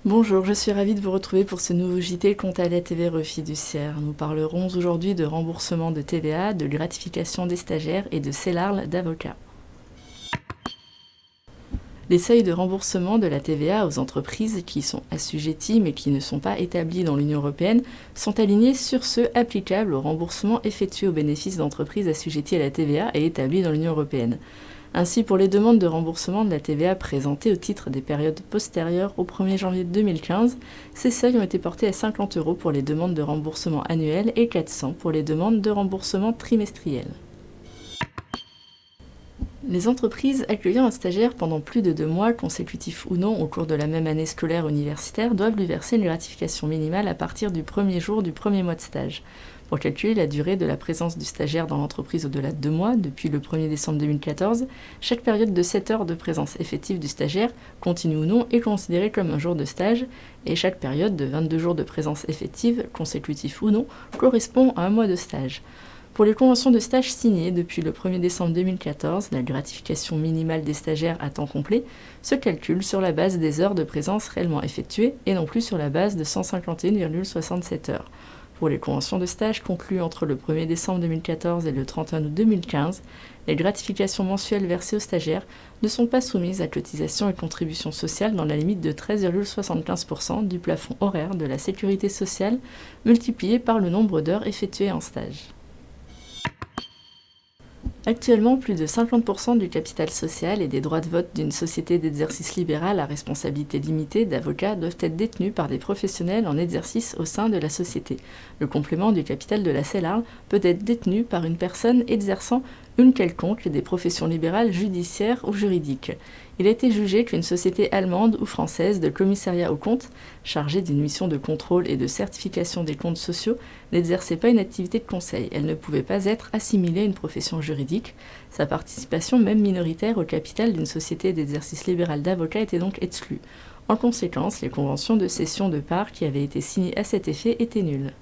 Bonjour, je suis ravie de vous retrouver pour ce nouveau JT Compta la TVA fiduciaire. Nous parlerons aujourd'hui de remboursement de TVA, de gratification des stagiaires et de CELARL d'avocats. Les seuils de remboursement de la TVA aux entreprises qui sont assujetties mais qui ne sont pas établies dans l'Union européenne sont alignés sur ceux applicables au remboursement effectué au bénéfice d'entreprises assujetties à la TVA et établies dans l'Union européenne. Ainsi, pour les demandes de remboursement de la TVA présentées au titre des périodes postérieures au 1er janvier 2015, ces seuils ont été portés à 50 € pour les demandes de remboursement annuel et 400 pour les demandes de remboursement trimestriel. Les entreprises accueillant un stagiaire pendant plus de 2 mois, consécutifs ou non, au cours de la même année scolaire universitaire, doivent lui verser une gratification minimale à partir du premier jour du premier mois de stage. Pour calculer la durée de la présence du stagiaire dans l'entreprise au-delà de 2 mois, depuis le 1er décembre 2014, chaque période de 7 heures de présence effective du stagiaire, continue ou non, est considérée comme un jour de stage, et chaque période de 22 jours de présence effective, consécutifs ou non, correspond à un mois de stage. Pour les conventions de stage signées depuis le 1er décembre 2014, la gratification minimale des stagiaires à temps complet se calcule sur la base des heures de présence réellement effectuées et non plus sur la base de 151,67 heures. Pour les conventions de stage conclues entre le 1er décembre 2014 et le 31 août 2015, les gratifications mensuelles versées aux stagiaires ne sont pas soumises à cotisations et contributions sociales dans la limite de 13,75% du plafond horaire de la sécurité sociale multiplié par le nombre d'heures effectuées en stage. Actuellement, plus de 50% du capital social et des droits de vote d'une société d'exercice libéral à responsabilité limitée d'avocats doivent être détenus par des professionnels en exercice au sein de la société. Le complément du capital de la CELARL peut être détenu par une personne exerçant une quelconque des professions libérales judiciaires ou juridiques. Il a été jugé qu'une société allemande ou française de commissariat aux comptes, chargée d'une mission de contrôle et de certification des comptes sociaux, n'exerçait pas une activité de conseil. Elle ne pouvait pas être assimilée à une profession juridique. Sa participation, même minoritaire, au capital d'une société d'exercice libéral d'avocats était donc exclue. En conséquence, les conventions de cession de parts qui avaient été signées à cet effet étaient nulles.